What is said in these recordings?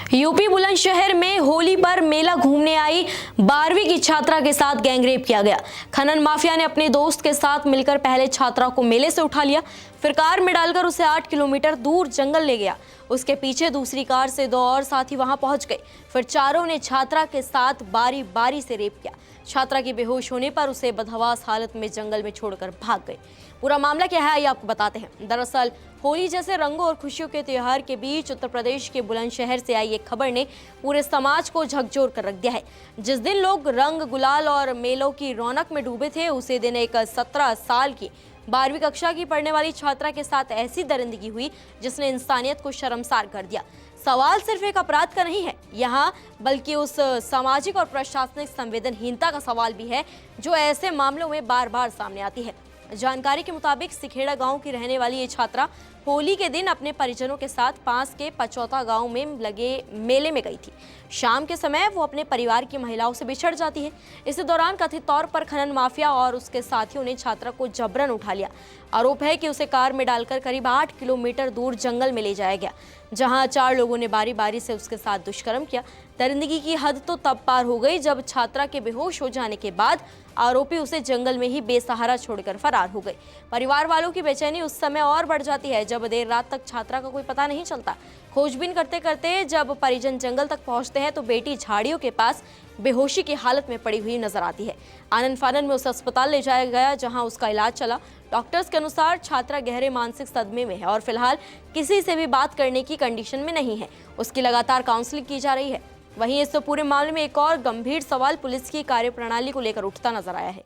UP Bulandshahr में होली पर मेला घूमने आई 12वीं की छात्रा के साथ गैंगरेप किया गया। खनन माफिया ने अपने दोस्त के साथ मिलकर पहले छात्रा को मेले से उठा लिया, फिर कार में डालकर उसे 8 किलोमीटर दूर जंगल ले गया। उसके पीछे दूसरी कार से 2 और साथी वहां पहुंच गए। फिर चारों ने छात्रा के साथ बारी बारी से रेप किया। छात्रा की बेहोश होने पर उसे बदहवास हालत में जंगल में छोड़कर भाग गए। पूरा मामला क्या है ये आपको बताते हैं। दरअसल होली जैसे रंगों और खुशियों के त्योहार के बीच उत्तर प्रदेश के बुलंदशहर से आई एक खबर ने पूरे समाज को झकझोर कर रख दिया है। जिस दिन लोग रंग गुलाल और मेलों की रौनक में डूबे थे, उसी दिन एक 17 साल की 12वीं कक्षा की पढ़ने वाली छात्रा के साथ ऐसी दरिंदगी हुई जिसने इंसानियत को शर्मसार कर दिया। सवाल सिर्फ एक अपराध का नहीं है यहाँ, बल्कि उस सामाजिक और प्रशासनिक संवेदनहीनता का सवाल भी है जो ऐसे मामलों में बार बार सामने आती है। जानकारी के मुताबिक सिखेड़ा गांव की रहने वाली ये छात्रा होली के दिन अपने परिजनों के साथ पास के पचौता गांव में लगे मेले में गई थी। शाम के समय वो अपने परिवार की महिलाओं से बिछड़ जाती है। इसी दौरान कथित तौर पर खनन माफिया और उसके साथियों ने छात्रा को जबरन उठा लिया। आरोप है कि उसे कार में डालकर करीब 8 किलोमीटर दूर जंगल में ले जाया गया, जहां 4 लोगों ने बारी बारी से उसके साथ दुष्कर्म किया। दरिंदगी की हद तो तब पार हो गई जब छात्रा के बेहोश हो जाने के बाद आरोपी उसे जंगल में ही बेसहारा छोड़कर फरार हो गए। परिवार वालों की बेचैनी उस समय और बढ़ जाती है जब देर रात तक छात्रा का कोई पता नहीं चलता। खोजबीन करते करते जब परिजन जंगल तक पहुंचते हैं तो बेटी झाड़ियों के पास बेहोशी की हालत में पड़ी हुई नजर आती है। आनन फानन में उसे अस्पताल ले जाया गया, जहां उसका इलाज चला। डॉक्टर्स के अनुसार छात्रा गहरे मानसिक सदमे में है और फिलहाल किसी से भी बात करने की कंडीशन में नहीं है। उसकी लगातार काउंसलिंग की जा रही है। वहीं इस पूरे मामले में एक और गंभीर सवाल पुलिस की कार्यप्रणाली को लेकर उठता नजर आया है।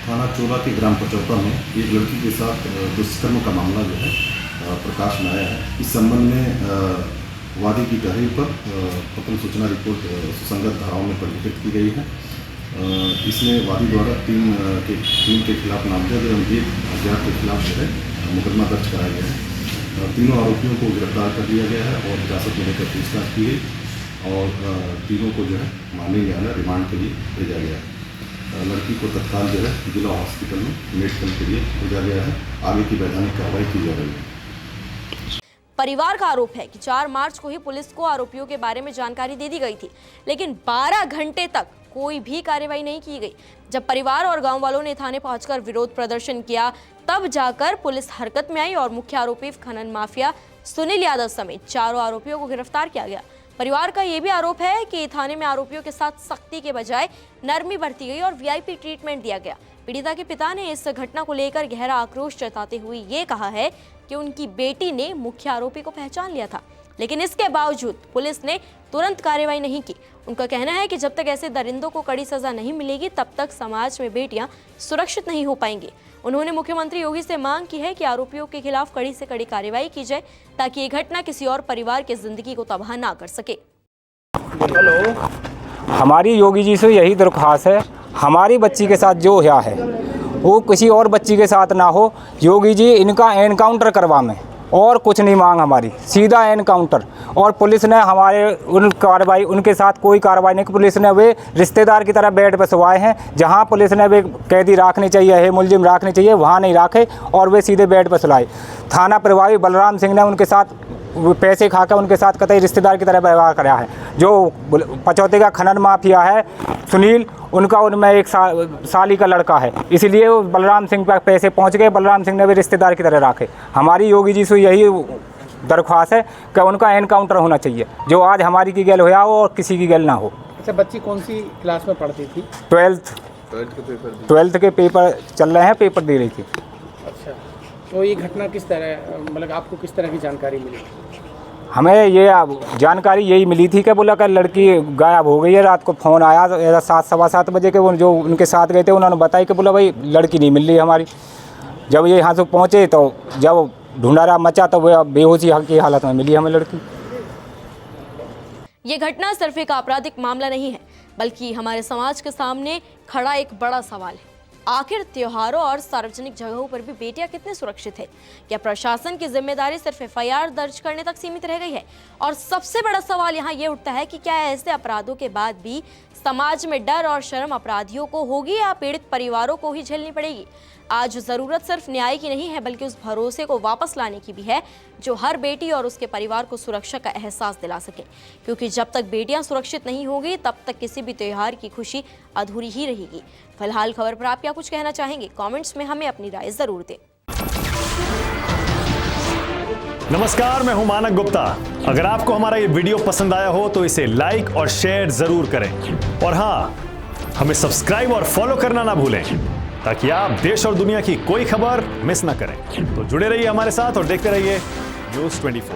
थाना चोला के ग्राम पचौता में एक लड़की के साथ दुष्कर्म का मामला जो है प्रकाश में आया है। इस संबंध में वादी की तहरीर पर प्रथम सूचना रिपोर्ट सुसंगत धाराओं में पंजीकृत की गई है। इसमें वादी द्वारा 3 के खिलाफ नामजद एवं 1 अज्ञात के खिलाफ जो है मुकदमा दर्ज कराया गया है। तीनों आरोपियों को गिरफ्तार कर लिया गया है और हिरासत में लेकर पूछताछ की गई और तीनों को जो है माननीय न्यायालय रिमांड के लिए भेजा गया है। लड़की को तत्काल जो है जिला हॉस्पिटल में मेडिकल के लिए भेजा गया है। आगे की वैधानिक कार्रवाई की जा रही है। परिवार का आरोप है कि 4 मार्च को ही पुलिस को आरोपियों के बारे में जानकारी दे दी गई थी, लेकिन 12 घंटे तक कोई भी कार्रवाई नहीं की गई। जब परिवार और गांव वालों ने थाने पहुंचकर विरोध प्रदर्शन किया, तब जाकर पुलिस हरकत में आई और मुख्य आरोपी खनन माफिया सुनील यादव समेत 4 आरोपियों को गिरफ्तार किया गया। परिवार का यह भी आरोप है कि थाने में आरोपियों के साथ सख्ती के बजाय नरमी बरती गई और वीआईपी ट्रीटमेंट दिया गया। पीड़िता के पिता ने इस घटना को लेकर गहरा आक्रोश जताते हुए ये कहा है कि उनकी बेटी ने मुख्य आरोपी को पहचान लिया था, लेकिन इसके बावजूद पुलिस ने तुरंत कार्रवाई नहीं की। उनका कहना है कि जब तक ऐसे दरिंदों को कड़ी सजा नहीं मिलेगी, तब तक समाज में बेटियां सुरक्षित नहीं हो पाएंगी। उन्होंने मुख्यमंत्री योगी से मांग की है कि आरोपियों के खिलाफ कड़ी से कड़ी कार्रवाई की जाए ताकि ये घटना किसी और परिवार की जिंदगी को तबाह ना कर सके। हमारी योगी जी से यही दरख्वास्त है, हमारी बच्ची के साथ जो हुआ है वो किसी और बच्ची के साथ ना हो। योगी जी इनका एनकाउंटर करवा में और कुछ नहीं मांग हमारी, सीधा एनकाउंटर। और पुलिस ने हमारे कार्रवाई उनके साथ कोई कार्रवाई नहीं। पुलिस ने वे रिश्तेदार की तरह बेड पर सोवाए हैं। जहां पुलिस ने वे कैदी रखने चाहिए है, मुलजिम रखने चाहिए, वहां नहीं रखे और वे सीधे बेड पर सुलाए। थाना प्रभारी बलराम सिंह ने उनके साथ पैसे खाकर उनके साथ कतई रिश्तेदार की तरह व्यवहार कराया है। जो पचौते का खनन माफिया है सुनील, उनका उनमें एक साली का लड़का है, इसलिए वो बलराम सिंह पर पैसे पहुंच गए। बलराम सिंह ने भी रिश्तेदार की तरह रखे। हमारी योगी जी से यही दरख्वास्त है कि उनका एनकाउंटर होना चाहिए, जो आज हमारी की गैल होया हो और किसी की गैल ना हो। अच्छा, बच्ची कौन सी क्लास में पढ़ती थी? 12th के पेपर चल रहे हैं, पेपर दे रही थी। अच्छा, तो ये घटना किस तरह, मतलब आपको किस तरह की जानकारी मिली? हमें ये जानकारी यही मिली थी कि बोला कि लड़की गायब हो गई है। रात को फ़ोन आया 7 सवा 7 बजे के, वो जो उनके साथ गए थे उन्होंने बताया कि बोला भाई लड़की नहीं मिल रही हमारी। जब ये यहाँ से पहुँचे तो जब ढूंढारा मचा तो वह बेहोशी की हालत में मिली हमें लड़की। ये घटना सिर्फ एक आपराधिक मामला नहीं है, बल्कि हमारे समाज के सामने खड़ा एक बड़ा सवाल है। आखिर त्योहारों और सार्वजनिक जगहों पर भी बेटियां कितने सुरक्षित है? क्या प्रशासन की जिम्मेदारी सिर्फ एफआईआर दर्ज करने तक सीमित रह गई है? और सबसे बड़ा सवाल यहाँ ये उठता है कि क्या ऐसे अपराधों के बाद भी समाज में डर और शर्म अपराधियों को होगी या पीड़ित परिवारों को ही झेलनी पड़ेगी? आज ज़रूरत सिर्फ न्याय की नहीं है बल्कि उस भरोसे को वापस लाने की भी है जो हर बेटी और उसके परिवार को सुरक्षा का एहसास दिला सके, क्योंकि जब तक बेटियां सुरक्षित नहीं होंगी तब तक किसी भी त्योहार की खुशी अधूरी ही रहेगी। फिलहाल खबर पर आप क्या कुछ कहना चाहेंगे? कमेंट्स में हमें अपनी राय जरूर दें। नमस्कार, मैं हूं मानक गुप्ता। अगर आपको हमारा ये वीडियो पसंद आया हो तो इसे लाइक और शेयर जरूर करें और हाँ, हमें सब्सक्राइब और फॉलो करना ना भूलें ताकि आप देश और दुनिया की कोई खबर मिस ना करें। तो जुड़े रहिए हमारे साथ और देखते रहिए News 24।